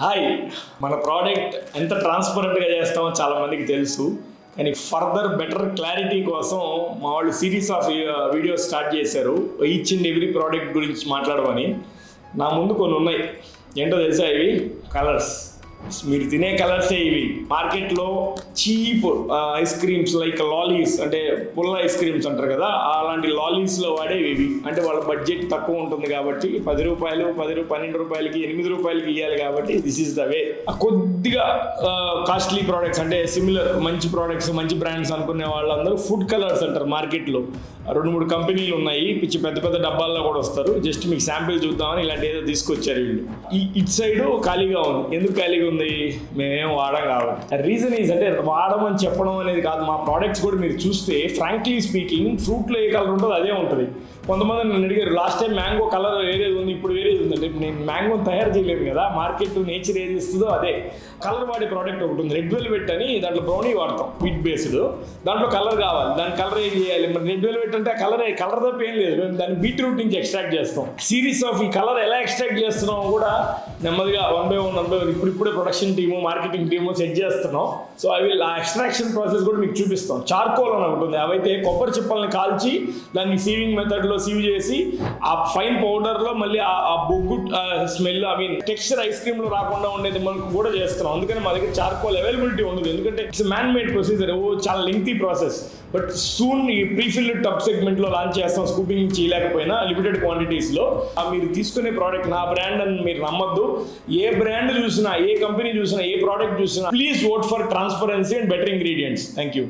Hi, మన product ఎంత ట్రాన్స్పరెంట్గా చేస్తామో చాలా మందికి తెలుసు. కానీ ఫర్దర్ బెటర్ క్లారిటీ కోసం మా వాళ్ళు సిరీస్ ఆఫ్ వీడియోస్ స్టార్ట్ చేశారు. ఈచ్ అండ్ ఎవ్రీ ప్రోడక్ట్ గురించి మాట్లాడమని. నా ముందు కొన్ని ఉన్నాయి. ఏంటో తెలుసా? ఇవి కలర్స్. మీరు తినే కలర్సే ఇవి. మార్కెట్లో చీప్ ఐస్ క్రీమ్స్ లైక్ లాలీస్, అంటే పుల్ల ఐస్ క్రీమ్స్ అంటారు కదా, అలాంటి లాలీస్లో వాడేవి ఇవి. అంటే వాళ్ళ బడ్జెట్ తక్కువ ఉంటుంది కాబట్టి 10 రూపాయలు 12 రూపాయలకి 8 రూపాయలకి ఇవ్వాలి కాబట్టి దిస్ ఈస్ ద వే. కొద్దిగా కాస్ట్లీ ప్రోడక్ట్స్, అంటే సిమిలర్ మంచి ప్రోడక్ట్స్, మంచి బ్రాండ్స్ అనుకునే వాళ్ళందరూ ఫుడ్ కలర్స్ అంటారు. మార్కెట్లో 2-3 కంపెనీలు ఉన్నాయి. పెద్ద పెద్ద డబ్బాల్లో కూడా వస్తారు. జస్ట్ మీకు శాంపిల్ చూద్దామని ఇలాంటి ఏదో తీసుకొచ్చారు వీళ్ళు. ఇటు సైడ్ ఖాళీగా ఉంది. ఎందుకు ఖాళీగా ఉంది? మేమేం వాడం కాబట్టి. రీజన్ ఈజ్ అంటే వాడమని చెప్పడం అనేది కాదు. మా ప్రోడక్ట్స్ కూడా మీరు చూస్తే ఫ్రాంక్లీ స్పీకింగ్ ఫ్రూట్లో ఏ కలర్ ఉంటుందో అదే ఉంటుంది. కొంతమంది నన్ను అడిగారు, లాస్ట్ టైం మ్యాంగో కలర్ వేరేది ఉంది, ఇప్పుడు వేరేది ఉందంటే నేను మ్యాంగో తయారు చేయలేను కదా. మార్కెట్ నేచర్ ఏది ఇస్తుందో అదే. కలర్ వాడే ప్రోడక్ట్ ఒకటి ఉంది, రెడ్ వెల్వెట్ అని. దాంట్లో బ్రౌనీ వాడతాం, వీట్ బేస్డ్. దాంట్లో కలర్ కావాలి, దాని కలర్ ఏం చేయాలి? మరి రెడ్ వెల్వెట్ అంటే కలర్ తప్ప ఏం లేదు. మేము దాన్ని బీట్రూట్ నుంచి ఎక్స్ట్రాక్ట్ చేస్తాం. సిరీస్ ఆఫ్ ఈ కలర్ ఎలా ఎక్స్ట్రాక్ట్ చేస్తున్నాం కూడా నెమ్మదిగా వన్ బై వన్ ఇప్పుడిప్పుడే production team, marketing team set చేస్తున్నాం. సో అవి ఆ ఎక్స్ట్రాక్షన్ ప్రాసెస్ కూడా మీకు చూపిస్తాం. చార్కోల్ అని ఉంటుంది. అవైతే కొబ్బరి చిప్పల్ని కాల్చి దాన్ని సీవింగ్ మెథడ్లో సీవ్ చేసి ఆ ఫైన్ పౌడర్లో మళ్ళీ ఆ బొగ్గు స్మెల్, టెక్స్చర్ ఐస్ క్రీమ్లో రాకుండా ఉండేది మనకు కూడా చేస్తున్నాం. అందుకని మా దగ్గర చార్కోల్ అవైలబిలిటీ ఉండదు. ఎందుకంటే ఇట్స్ మ్యాన్ మేడ్ ప్రొసీజర్, చాలా లెంగ్తీ ప్రాసెస్. బట్ సూన్ ఈ ప్రీఫిల్డ్ టబ్ సెగ్మెంట్లో లాంచ్ చేస్తాం. స్కూపింగ్ చేయలేకపోయినా లిమిటెడ్ క్వాంటిటీస్లో. మీరు తీసుకునే ప్రోడక్ట్ నా బ్రాండ్ అని మీరు నమ్మద్దు. ఏ బ్రాండ్ చూసినా, ఏ కంపెనీ చూసినా, ఏ ప్రోడక్ట్ చూసినా, please vote for transparency and better ingredients. Thank you.